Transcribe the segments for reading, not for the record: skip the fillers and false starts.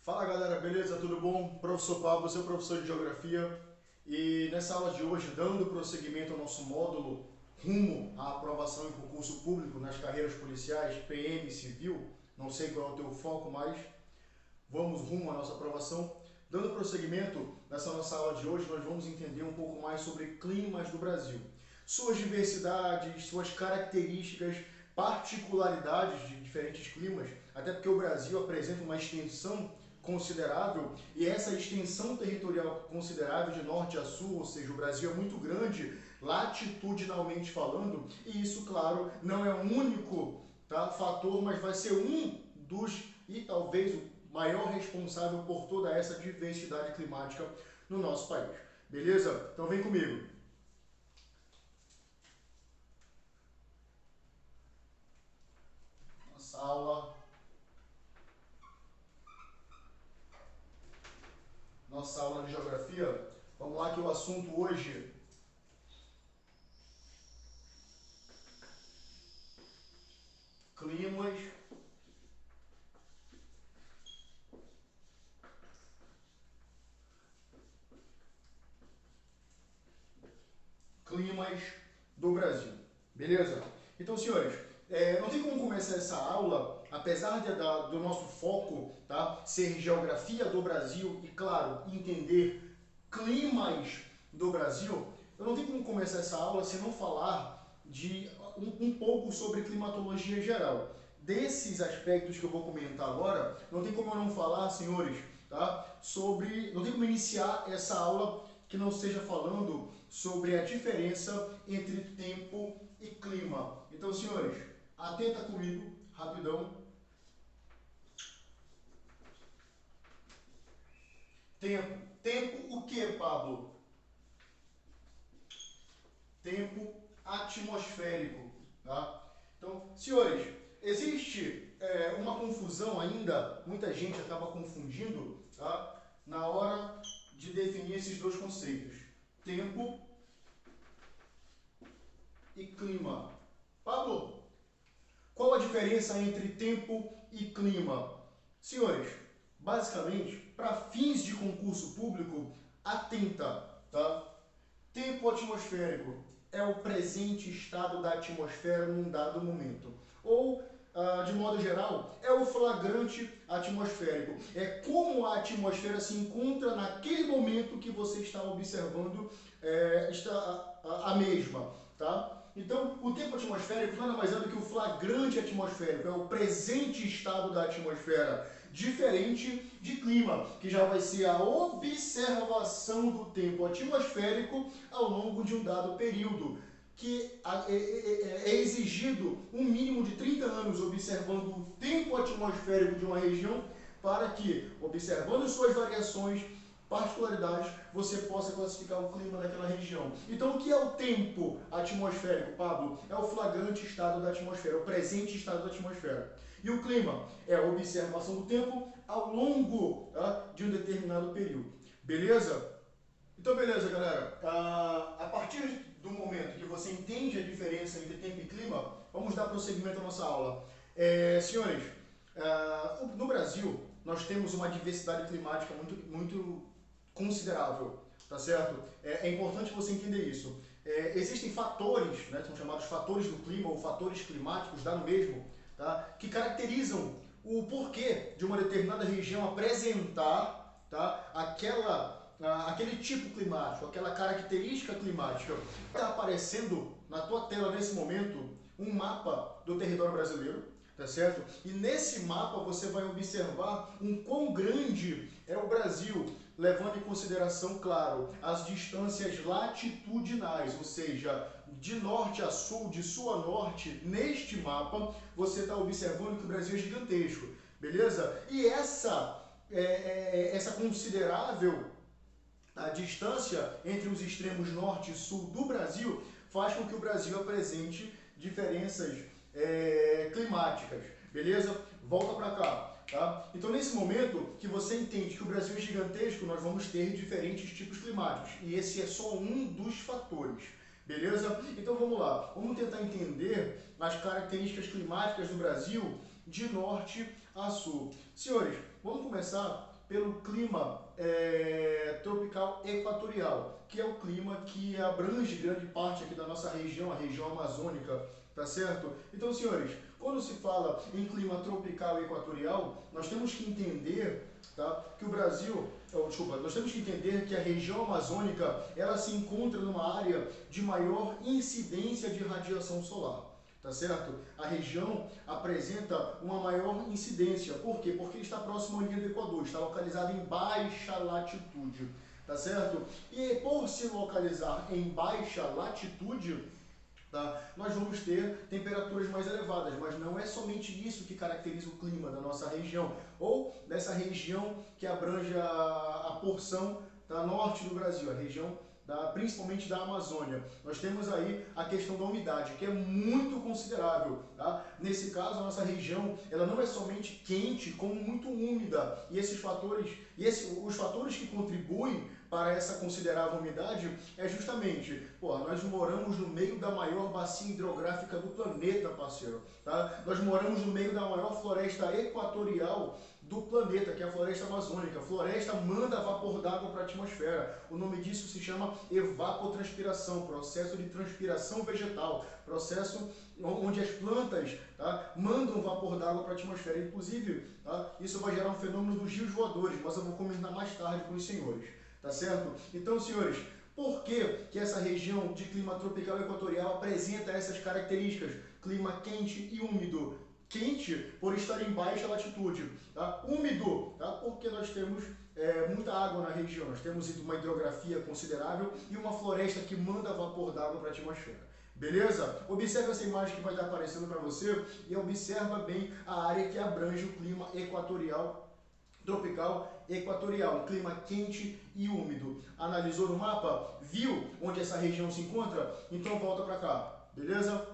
Fala galera, beleza? Tudo bom? Professor Pablo, seu professor de Geografia. E nessa aula de hoje, dando prosseguimento ao nosso módulo rumo à aprovação em concurso público nas carreiras policiais, PM, Civil, não sei qual é o teu foco, mas vamos rumo à nossa aprovação. Dando prosseguimento nessa nossa aula de hoje, nós vamos entender um pouco mais sobre climas do Brasil. Suas diversidades, suas características, particularidades de diferentes climas, até porque o Brasil apresenta uma extensão considerável e essa extensão territorial considerável de norte a sul, ou seja, o Brasil é muito grande latitudinalmente falando, e isso, claro, não é o único fator, mas vai ser um dos, e talvez o maior responsável por toda essa diversidade climática no nosso país. Beleza? Então vem comigo. Nossa aula. Nossa aula de geografia. Vamos lá que o assunto hoje climas climas do Brasil. Beleza? Então, senhores, não tem como começar essa aula, apesar do nosso foco ser geografia do Brasil e, claro, entender climas do Brasil, eu não tenho como começar essa aula se não falar de um pouco sobre climatologia geral. Desses aspectos que eu vou comentar agora, não tem como eu não falar, senhores, sobre. Não tem como iniciar essa aula que não esteja falando sobre a diferença entre tempo e clima. Então, senhores, atenta comigo, rapidão. Tempo. Tempo o que, Pablo? Tempo atmosférico. Tá? Então, senhores, existe uma confusão ainda, muita gente acaba confundindo na hora de definir esses dois conceitos. Tempo e clima. Pablo, qual a diferença entre tempo e clima? Senhores, basicamente, para fins de concurso público, atenta, tá? Tempo atmosférico é o presente estado da atmosfera num dado momento. Ou, de modo geral, é o flagrante atmosférico. É como a atmosfera se encontra naquele momento que você está observando a mesma. Tá? Então, o tempo atmosférico nada mais é do que o flagrante atmosférico, é o presente estado da atmosfera, diferente de clima, que já vai ser a observação do tempo atmosférico ao longo de um dado período, que é exigido um mínimo de 30 anos observando o tempo atmosférico de uma região para que, observando suas variações, particularidades, você possa classificar o clima daquela região. Então, o que é o tempo atmosférico, Pablo? É o flagrante estado da atmosfera, o presente estado da atmosfera. E o clima é a observação do tempo ao longo de um determinado período. Beleza? Então, beleza, galera. A partir do momento que você entende a diferença entre tempo e clima, vamos dar prosseguimento à nossa aula. Senhores, no Brasil, nós temos uma diversidade climática muito considerável, tá certo? É importante você entender isso. Existem fatores, né, são chamados fatores do clima ou fatores climáticos, dá no mesmo, que caracterizam o porquê de uma determinada região apresentar aquele tipo climático, aquela característica climática. Está aparecendo na tua tela nesse momento um mapa do território brasileiro, tá certo? E nesse mapa você vai observar um quão grande é o Brasil, levando em consideração, claro, as distâncias latitudinais, ou seja, de norte a sul, de sul a norte, neste mapa você está observando que o Brasil é gigantesco, beleza? E essa considerável a distância entre os extremos norte e sul do Brasil faz com que o Brasil apresente diferenças climáticas, beleza? Volta para cá, tá? Então, nesse momento que você entende que o Brasil é gigantesco, nós vamos ter diferentes tipos climáticos, e esse é só um dos fatores, beleza? Então, vamos lá, vamos tentar entender as características climáticas do Brasil de norte a sul. Senhores, vamos começar pelo clima tropical equatorial, que é o clima que abrange grande parte aqui da nossa região, a região amazônica, tá certo? Então, senhores, quando se fala em clima tropical equatorial, nós temos que entender, tá, que o Brasil, nós temos que entender que a região amazônica, ela se encontra numa área de maior incidência de radiação solar. Tá certo? A região apresenta uma maior incidência. Por quê? Porque está próximo à linha do Equador, está localizado em baixa latitude. Tá certo? E por se localizar em baixa latitude, tá, nós vamos ter temperaturas mais elevadas, mas não é somente isso que caracteriza o clima da nossa região, ou dessa região que abrange a porção da norte do Brasil, a região principalmente da Amazônia. Nós temos aí a questão da umidade, que é muito considerável. Tá? Nesse caso, a nossa região ela não é somente quente, como muito úmida. E os fatores que contribuem para essa considerável umidade é justamente, nós moramos no meio da maior bacia hidrográfica do planeta, parceiro. Tá? Nós moramos no meio da maior floresta equatorial do planeta, que é a floresta amazônica. A floresta manda vapor d'água para a atmosfera. O nome disso se chama evapotranspiração, processo de transpiração vegetal, processo onde as plantas, tá, mandam vapor d'água para a atmosfera. Inclusive, tá, isso vai gerar um fenômeno dos rios voadores, mas eu vou comentar mais tarde com os senhores. Tá certo? Então, senhores, por que essa região de clima tropical equatorial apresenta essas características? Clima quente e úmido. Quente por estar em baixa latitude, tá? Úmido, tá? Porque nós temos muita água na região, nós temos uma hidrografia considerável e uma floresta que manda vapor d'água para a atmosfera. Beleza? Observe essa imagem que vai estar aparecendo para você e observa bem a área que abrange o clima equatorial, tropical equatorial, um clima quente e úmido. Analisou no mapa? Viu onde essa região se encontra? Então volta para cá, beleza?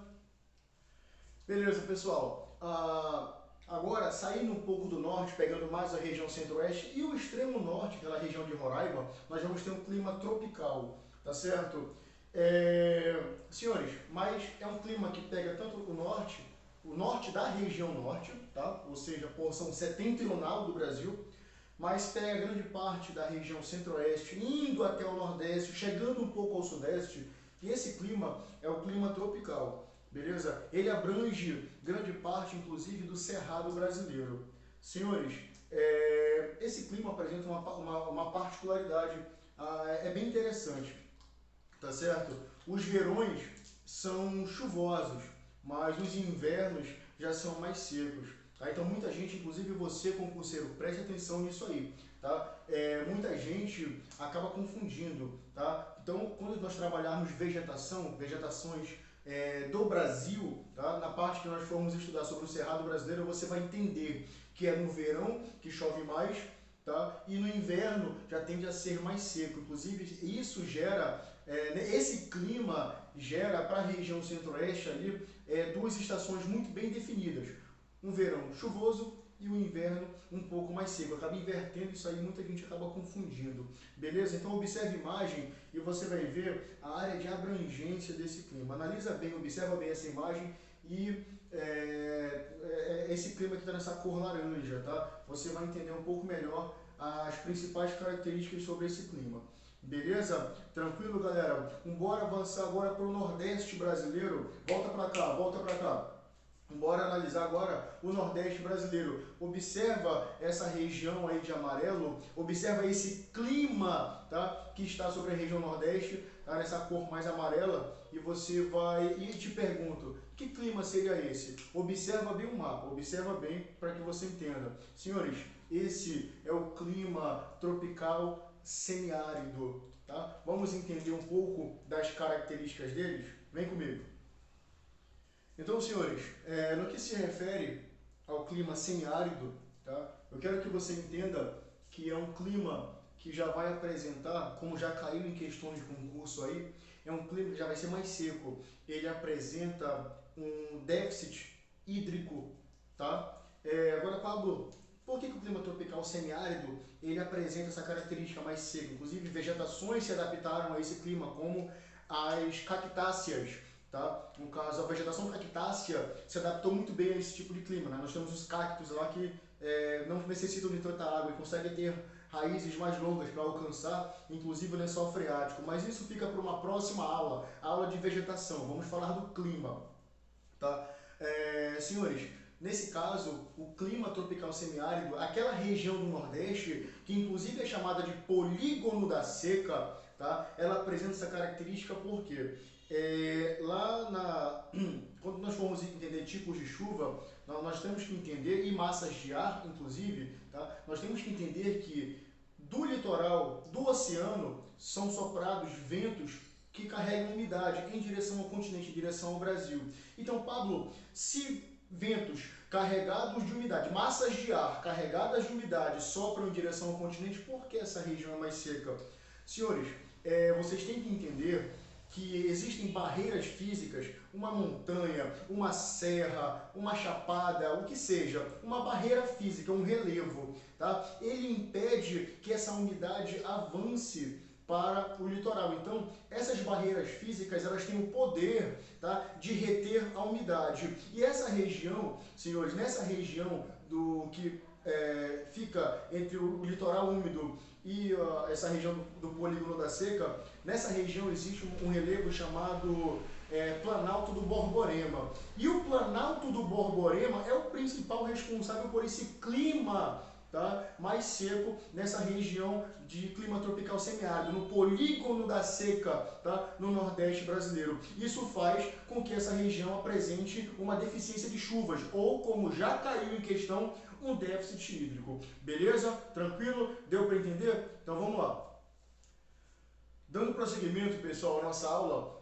Beleza, pessoal. Agora, saindo um pouco do norte, pegando mais a região centro-oeste e o extremo norte, aquela região de Roraima, nós vamos ter um clima tropical, tá certo? Senhores, mas é um clima que pega tanto o norte da região norte, tá? Ou seja, a porção setentrional do Brasil, mas pega grande parte da região centro-oeste, indo até o nordeste, chegando um pouco ao sudeste, e esse clima é o clima tropical. Beleza? Ele abrange grande parte, inclusive, do Cerrado brasileiro. Senhores, esse clima apresenta uma particularidade bem interessante, tá certo? Os verões são chuvosos, mas os invernos já são mais secos. Tá? Então, muita gente, inclusive você, concurseiro, preste atenção nisso aí. Tá? Muita gente acaba confundindo. Tá? Então, quando nós trabalharmos vegetações do Brasil, tá? Na parte que nós formos estudar sobre o Cerrado brasileiro, você vai entender que é no verão que chove mais, tá? E no inverno já tende a ser mais seco. Inclusive, isso gera, esse clima gera para a região centro-oeste ali duas estações muito bem definidas. Um verão chuvoso e um inverno um pouco mais seco. Acaba invertendo isso aí, muita gente acaba confundindo. Beleza? Então observe a imagem e você vai ver a área de abrangência desse clima. Analisa bem, observa bem essa imagem e esse clima que está nessa cor laranja, tá? Você vai entender um pouco melhor as principais características sobre esse clima. Beleza? Tranquilo, galera? Bora avançar agora para o Nordeste brasileiro. Volta para cá, volta para cá. Bora analisar agora o Nordeste brasileiro. Observa essa região aí de amarelo, observa esse clima, tá, que está sobre a região Nordeste, tá, nessa cor mais amarela, e você vai, e te pergunto, que clima seria esse? Observa bem o mapa, observa bem para que você entenda. Senhores, esse é o clima tropical semiárido, tá? Vamos entender um pouco das características deles? Vem comigo. Então, senhores, no que se refere ao clima semiárido, tá? Eu quero que você entenda que é um clima que já vai apresentar, como já caiu em questões de concurso aí, é um clima que já vai ser mais seco. Ele apresenta um déficit hídrico, tá? Agora, Pablo, por que o clima tropical semiárido ele apresenta essa característica mais seca? Inclusive, vegetações se adaptaram a esse clima, como as cactáceas. Tá? No caso, a vegetação cactácea se adaptou muito bem a esse tipo de clima. Né? Nós temos os cactos lá que não necessitam de tanta água e conseguem ter raízes mais longas para alcançar, inclusive o lençol freático. Mas isso fica para uma próxima aula, aula de vegetação. Vamos falar do clima, tá? Senhores, nesse caso, o clima tropical semiárido, aquela região do Nordeste, que inclusive é chamada de polígono da seca, tá? Ela apresenta essa característica porque quando nós formos entender tipos de chuva, nós temos que entender, e massas de ar, inclusive, tá? Nós temos que entender que do litoral, do oceano, são soprados ventos que carregam umidade em direção ao continente, em direção ao Brasil. Então, Pablo, se ventos carregados de umidade, massas de ar carregadas de umidade sopram em direção ao continente, por que essa região é mais seca? Senhores, vocês têm que entender que existem barreiras físicas, uma montanha, uma serra, uma chapada, o que seja, uma barreira física, um relevo, tá? Ele impede que essa umidade avance para o litoral. Então, essas barreiras físicas, elas têm o poder, tá, de reter a umidade. E essa região, senhores, nessa região que fica entre o litoral úmido e essa região do polígono da seca, nessa região existe um relevo chamado Planalto do Borborema. E o Planalto do Borborema é o principal responsável por esse clima, tá, mais seco nessa região de clima tropical semiárido, no polígono da seca, tá, no Nordeste brasileiro. Isso faz com que essa região apresente uma deficiência de chuvas, ou, como já caiu em questão, um déficit hídrico. Beleza? Tranquilo? Deu para entender? Então vamos lá. Dando prosseguimento, pessoal, à nossa aula,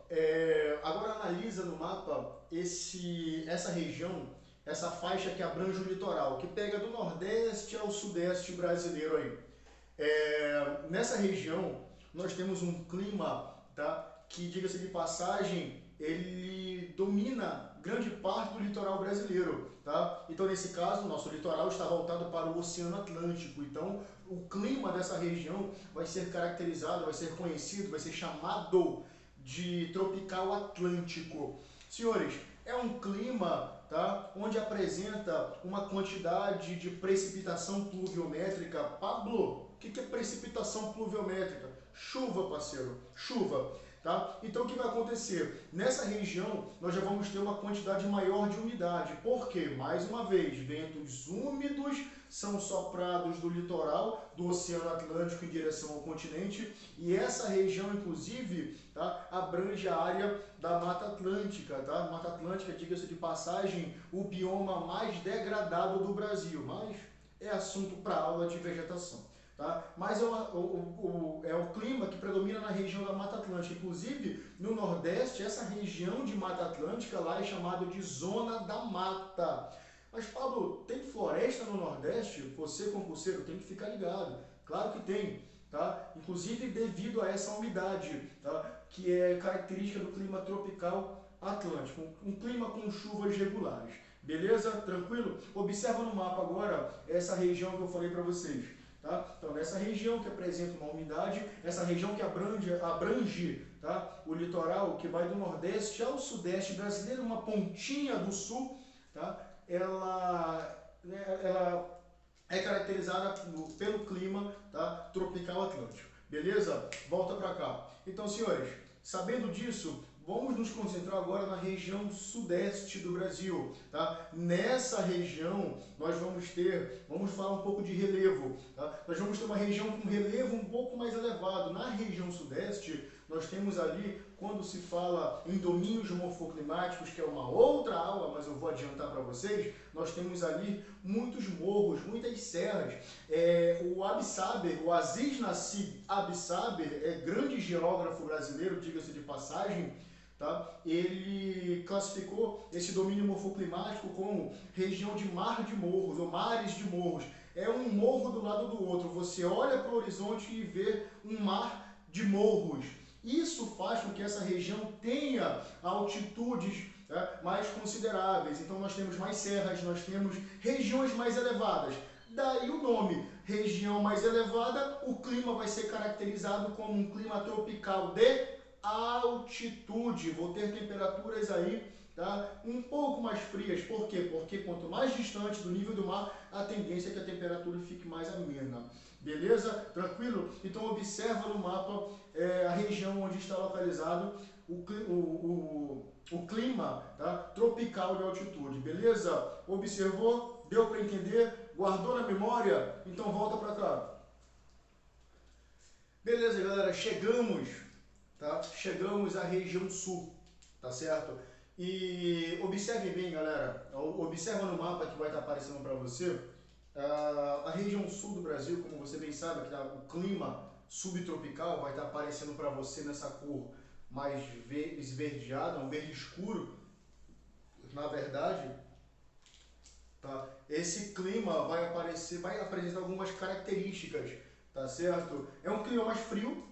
agora analisa no mapa essa região, essa faixa que abrange o litoral, que pega do Nordeste ao Sudeste brasileiro aí. Nessa região, nós temos um clima, tá, que, diga-se de passagem, ele domina grande parte do litoral brasileiro, tá? Então, nesse caso, o nosso litoral está voltado para o Oceano Atlântico. Então, o clima dessa região vai ser caracterizado, vai ser conhecido, vai ser chamado de tropical atlântico. Senhores, é um clima, tá, onde apresenta uma quantidade de precipitação pluviométrica. Pablo, o que é precipitação pluviométrica? Chuva, parceiro, chuva. Tá? Então, o que vai acontecer? Nessa região, nós já vamos ter uma quantidade maior de umidade. Por quê? Mais uma vez, ventos úmidos são soprados do litoral do Oceano Atlântico em direção ao continente, e essa região, inclusive, tá, abrange a área da Mata Atlântica. Tá? Mata Atlântica, diga-se de passagem, o bioma mais degradado do Brasil, mas é assunto para aula de vegetação. Tá? Mas é o clima que predomina na região da Mata Atlântica. Inclusive, no Nordeste, essa região de Mata Atlântica lá é chamada de Zona da Mata. Mas, Pablo, tem floresta no Nordeste? Você, concurseiro, tem que ficar ligado. Claro que tem. Tá? Inclusive devido a essa umidade, tá, que é característica do clima tropical atlântico. Um clima com chuvas regulares. Beleza? Tranquilo? Observa no mapa agora essa região que eu falei para vocês. Tá? Então, nessa região que apresenta uma umidade, essa região que abrange, tá, o litoral que vai do Nordeste ao Sudeste brasileiro, uma pontinha do Sul, tá, ela é caracterizada pelo clima, tá, tropical atlântico. Beleza? Volta para cá. Então, senhores, sabendo disso, vamos nos concentrar agora na região sudeste do Brasil, tá? Nessa região, nós vamos falar um pouco de relevo, tá? Nós vamos ter uma região com relevo um pouco mais elevado. Na região sudeste, nós temos ali, quando se fala em domínios morfoclimáticos, que é uma outra aula, mas eu vou adiantar para vocês, nós temos ali muitos morros, muitas serras. O Absaber, o Aziz Nassib Absaber, grande geógrafo brasileiro, diga-se de passagem, tá? Ele classificou esse domínio morfoclimático como região de mar de morros, ou mares de morros. É um morro do lado do outro. Você olha para o horizonte e vê um mar de morros. Isso faz com que essa região tenha altitudes, né, mais consideráveis. Então nós temos mais serras, nós temos regiões mais elevadas. Daí o nome, região mais elevada, o clima vai ser caracterizado como um clima tropical de altitude. Vou ter temperaturas aí, tá? Um pouco mais frias. Por quê? Porque quanto mais distante do nível do mar, a tendência é que a temperatura fique mais amena. Beleza? Tranquilo? Então observa no mapa a região onde está localizado o clima, tá? Tropical de altitude. Beleza? Observou? Deu para entender? Guardou na memória? Então volta para cá. Beleza, galera, chegamos, tá? Chegamos à região sul, tá certo? E observe bem, galera, observa no mapa que vai estar aparecendo para você, a região sul do Brasil, como você bem sabe, que o clima subtropical vai estar aparecendo para você nessa cor mais esverdeada, um verde escuro, na verdade, tá? Esse clima vai apresentar algumas características, tá certo? É um clima mais frio,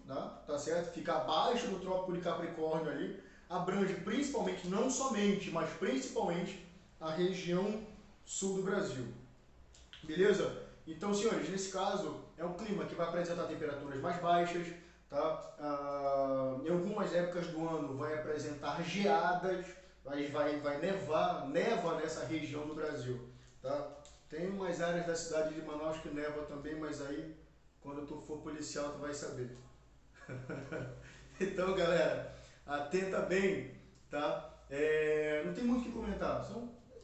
tá certo? Fica abaixo do Trópico de Capricórnio ali, abrange principalmente, não somente, mas principalmente a região sul do Brasil. Beleza? Então, senhores, nesse caso, é um clima que vai apresentar temperaturas mais baixas, tá? Em algumas épocas do ano vai apresentar geadas, vai nevar, neva nessa região do Brasil, tá? Tem umas áreas da cidade de Manaus que neva também, mas aí, quando tu for policial, tu vai saber. Então, galera, atenta bem, tá? Não tem muito o que comentar.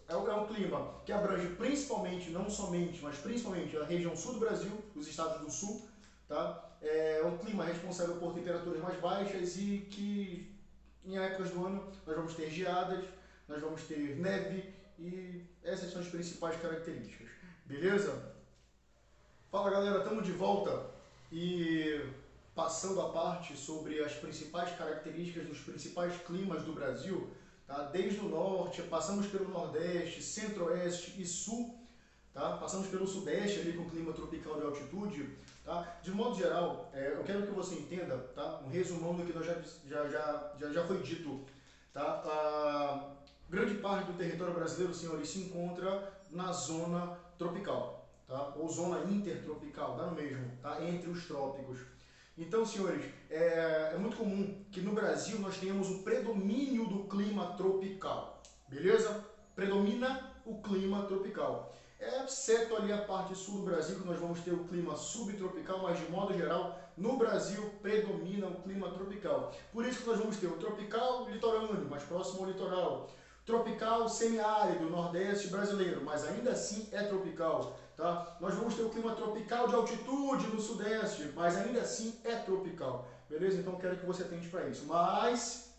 É um clima que abrange principalmente, não somente, mas principalmente a região sul do Brasil, os estados do sul, tá? É um clima responsável por temperaturas mais baixas e que em épocas do ano nós vamos ter geadas, nós vamos ter neve e essas são as principais características. Beleza? Fala, galera, estamos de volta e passando a parte sobre as principais características dos principais climas do Brasil, tá? Desde o norte, passamos pelo nordeste, centro-oeste e sul, tá? Passamos pelo sudeste ali com clima tropical de altitude, tá? De modo geral, eu quero que você entenda, tá? Um resumão do que nós já foi dito, tá? Grande parte do território brasileiro, senhores, se encontra na zona tropical, tá? Ou zona intertropical, dá no mesmo, tá? Entre os trópicos. Então, senhores, é muito comum que no Brasil nós tenhamos o predomínio do clima tropical, beleza? Predomina o clima tropical. Exceto ali a parte sul do Brasil, que nós vamos ter o clima subtropical, mas de modo geral, no Brasil predomina o clima tropical. Por isso que nós vamos ter o tropical litorâneo, mais próximo ao litoral. Tropical semiárido, nordeste brasileiro, mas ainda assim é tropical. Tá? Nós vamos ter o clima tropical de altitude no sudeste, mas ainda assim é tropical. Beleza? Então quero que você atente para isso. Mas,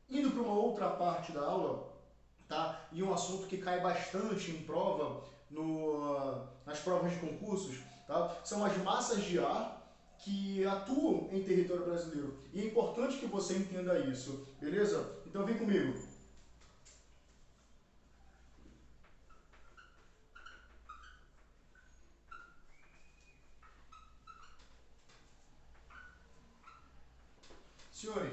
indo para uma outra parte da aula, tá? E um assunto que cai bastante em prova, nas provas de concursos, tá? São as massas de ar que atuam em território brasileiro. E é importante que você entenda isso. Beleza? Então vem comigo. Senhores,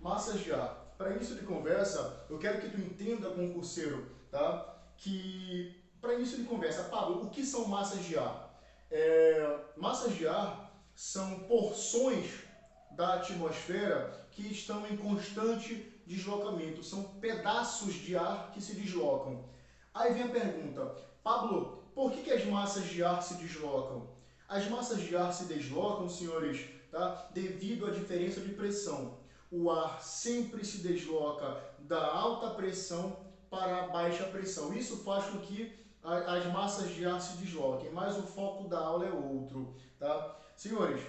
massas de ar. Para início de conversa, eu quero que tu entenda, concurseiro, tá? Que, para início de conversa, Pablo, o que são massas de ar? Massas de ar são porções da atmosfera que estão em constante deslocamento. São pedaços de ar que se deslocam. Aí vem a pergunta, Pablo, por que as massas de ar se deslocam? As massas de ar se deslocam, senhores, tá? Devido à diferença de pressão. O ar sempre se desloca da alta pressão para a baixa pressão. Isso faz com que as massas de ar se desloquem, mas o foco da aula é outro, tá? Senhores,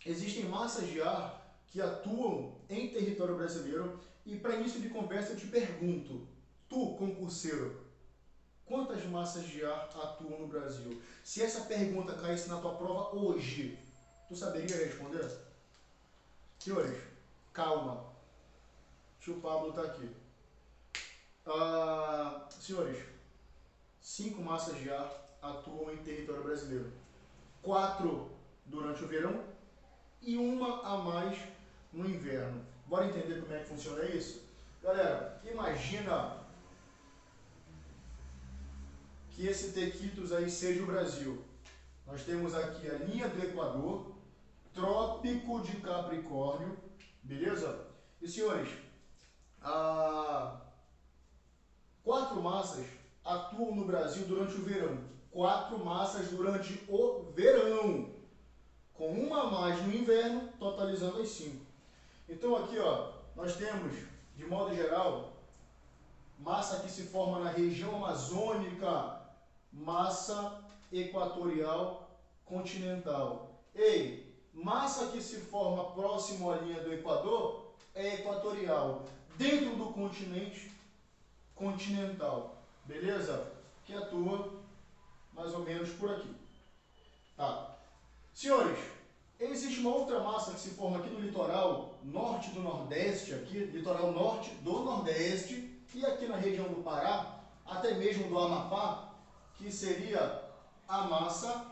existem massas de ar que atuam em território brasileiro e para início de conversa eu te pergunto, tu, concurseiro, quantas massas de ar atuam no Brasil? Se essa pergunta caísse na tua prova hoje, tu saberia responder? Senhores, calma. Tio Pablo está aqui. Senhores, 5 massas de ar atuam em território brasileiro. 4 durante o verão e uma a mais no inverno. Bora entender como é que funciona isso? Galera, imagina que esse Tequitos aí seja o Brasil. Nós temos aqui a linha do Equador, Trópico de Capricórnio, beleza? E senhores, 4 massas atuam no Brasil durante o verão. 4 massas durante o verão, com uma a mais no inverno, totalizando as 5. Então aqui, ó, nós temos, de modo geral, massa que se forma na região amazônica, massa equatorial continental. Ei, massa que se forma próximo à linha do Equador é equatorial. Dentro do continente, continental. Beleza? Que atua mais ou menos por aqui. Tá. Senhores, existe uma outra massa que se forma aqui no litoral norte do Nordeste, aqui, litoral norte do Nordeste, e aqui na região do Pará, até mesmo do Amapá, que seria a massa,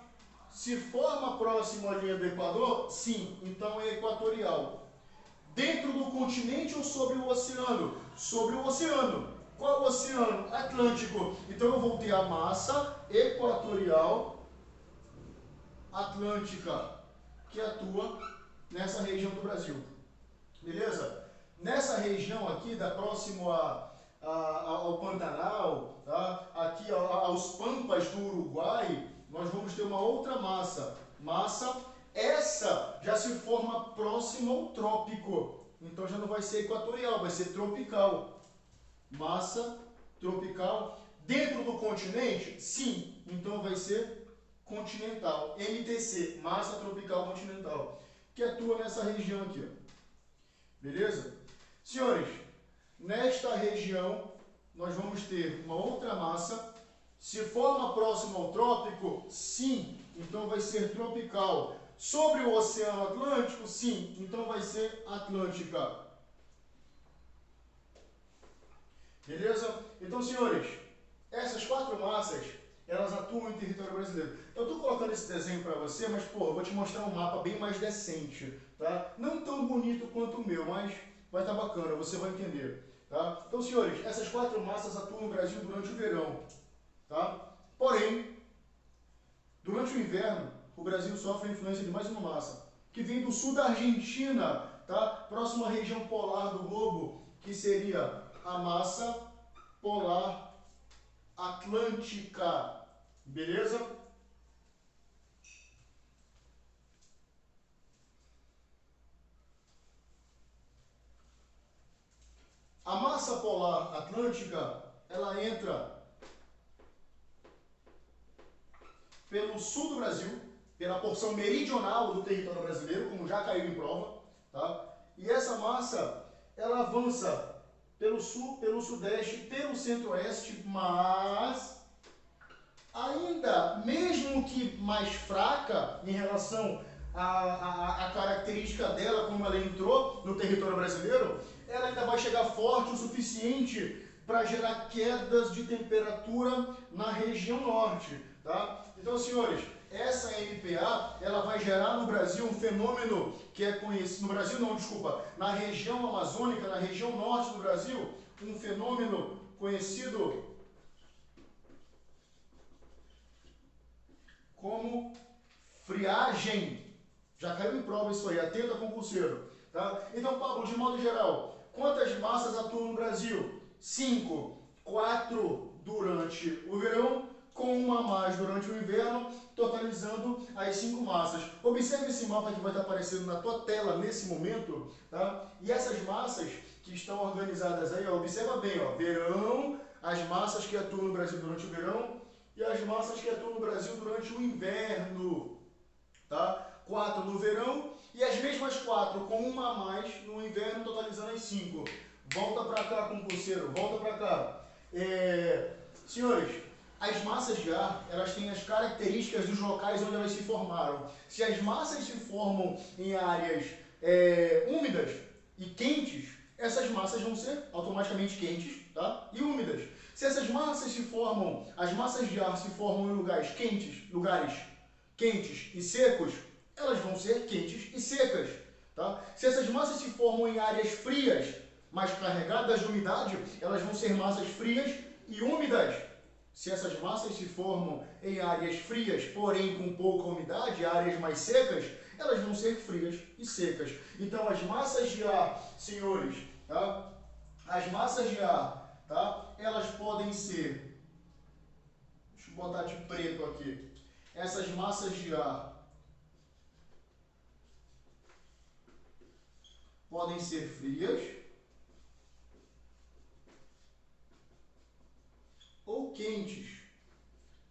se forma próximo à linha do Equador? Sim, então é equatorial. Dentro do continente ou sobre o oceano? Sobre o oceano. Qual o oceano? Atlântico. Então eu vou ter a massa equatorial atlântica, que atua nessa região do Brasil. Beleza? Nessa região aqui, próximo ao Pantanal, tá? Aqui aos Pampas do Uruguai, nós vamos ter uma outra massa. Essa já se forma próximo ao trópico. Então já não vai ser equatorial, vai ser tropical. Massa tropical. Dentro do continente? Sim. Então vai ser continental. MTC, massa tropical continental, que atua nessa região aqui. Ó. Beleza? Senhores, nesta região nós vamos ter uma outra massa. Se forma próximo ao trópico? Sim. Então vai ser tropical. Sobre o Oceano Atlântico? Sim. Então vai ser atlântica. Beleza? Então, senhores, essas 4 massas, elas atuam em território brasileiro. Eu estou colocando esse desenho para você, mas, pô, eu vou te mostrar um mapa bem mais decente, tá? Não tão bonito quanto o meu, mas vai estar bacana, você vai entender, tá? Então, senhores, essas 4 massas atuam no Brasil durante o verão, tá? Porém, durante o inverno, o Brasil sofre a influência de mais uma massa, que vem do sul da Argentina, tá? Próximo à região polar do globo, que seria a massa polar atlântica. Beleza? A massa polar atlântica, ela entra pelo sul do Brasil, pela porção meridional do território brasileiro, como já caiu em prova, tá? E essa massa, ela avança pelo sul, pelo sudeste, pelo centro-oeste, mas ainda, mesmo que mais fraca em relação à característica dela, como ela entrou no território brasileiro, ela ainda vai chegar forte o suficiente para gerar quedas de temperatura na região norte, tá? Então, senhores, essa MPA, ela vai gerar no Brasil um fenômeno que é conhecido, no Brasil não, desculpa, na região amazônica, na região norte do Brasil, um fenômeno conhecido como friagem. Já caiu em prova isso aí, atenta concurseiro, tá? Então, Pablo, de modo geral, quantas massas atuam no Brasil? 5, 4 durante o verão, com uma a mais durante o inverno, totalizando as 5 massas. Observe esse mapa que vai estar aparecendo na tua tela nesse momento, tá? E essas massas que estão organizadas aí, ó, observa bem, ó, verão, as massas que atuam no Brasil durante o verão e as massas que atuam no Brasil durante o inverno, tá? 4 no verão e as mesmas 4 com uma a mais no inverno, totalizando as 5. Volta para cá, concurseiro, volta para cá. Senhores, as massas de ar, elas têm as características dos locais onde elas se formaram. Se as massas se formam em áreas úmidas e quentes, essas massas vão ser automaticamente quentes, tá? E úmidas. Se essas massas se formam, as massas de ar se formam em lugares quentes e secos, elas vão ser quentes e secas, tá? Se essas massas se formam em áreas frias, mas carregadas de umidade, elas vão ser massas frias e úmidas. Se essas massas se formam em áreas frias, porém com pouca umidade, áreas mais secas, elas vão ser frias e secas. Então, as massas de ar, senhores, tá? As massas de ar tá? Elas podem ser, deixa eu botar de preto aqui, essas massas de ar podem ser frias ou quentes,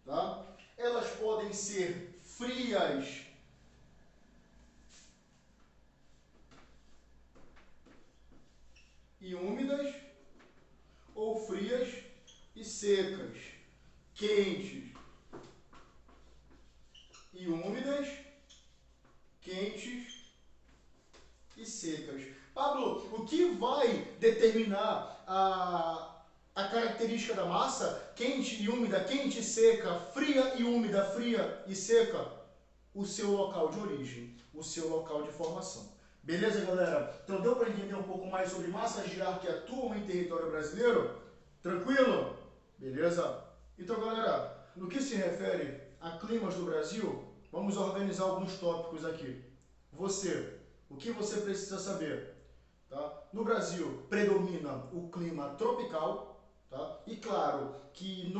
tá? Elas podem ser frias e úmidas ou frias e secas, quentes e úmidas, quentes e secas. Pablo, o que vai determinar a característica da massa quente e úmida, quente e seca, fria e úmida, fria e seca? O seu local de origem, o seu local de formação. Beleza, galera? Então deu para entender um pouco mais sobre massas de ar que atuam em território brasileiro? Tranquilo? Beleza? Então, galera, no que se refere a climas do Brasil, vamos organizar alguns tópicos aqui. O que você precisa saber? Tá? No Brasil, predomina o clima tropical, tá? E claro que,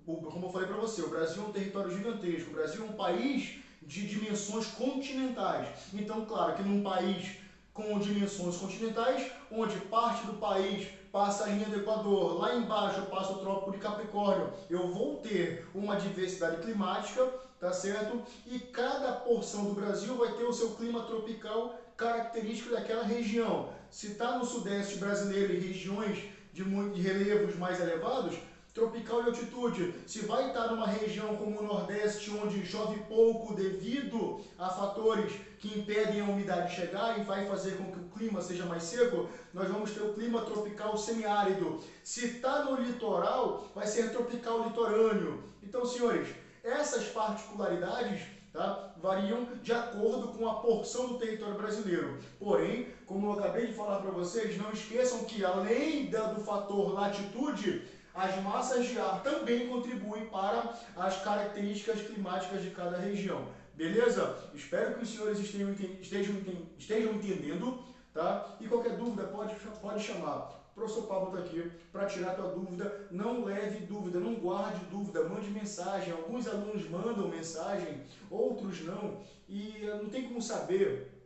como eu falei para você, o Brasil é um território gigantesco, o Brasil é um país de dimensões continentais. Então, claro que num país com dimensões continentais, onde parte do país passa a linha do Equador, lá embaixo passa o Trópico de Capricórnio, eu vou ter uma diversidade climática, tá certo? E cada porção do Brasil vai ter o seu clima tropical característico daquela região. Se está no sudeste brasileiro e regiões de relevos mais elevados, tropical de altitude. Se vai estar numa região como o Nordeste, onde chove pouco devido a fatores que impedem a umidade chegar e vai fazer com que o clima seja mais seco, nós vamos ter o clima tropical semiárido. Se está no litoral, vai ser tropical litorâneo. Então, senhores, essas particularidades, tá, variam de acordo com a porção do território brasileiro. Porém, como eu acabei de falar para vocês, não esqueçam que além do fator latitude, as massas de ar também contribuem para as características climáticas de cada região. Beleza? Espero que os senhores estejam entendendo, tá? E qualquer dúvida pode chamar. O professor Pablo está aqui para tirar a tua dúvida. Não leve dúvida, não guarde dúvida, mande mensagem. Alguns alunos mandam mensagem, outros não. E não tem como saber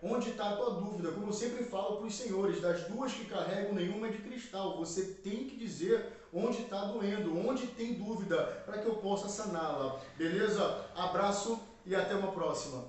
onde está a tua dúvida. Como eu sempre falo para os senhores, das duas que carrego, nenhuma é de cristal. Você tem que dizer onde está doendo, onde tem dúvida, para que eu possa saná-la. Beleza? Abraço e até uma próxima.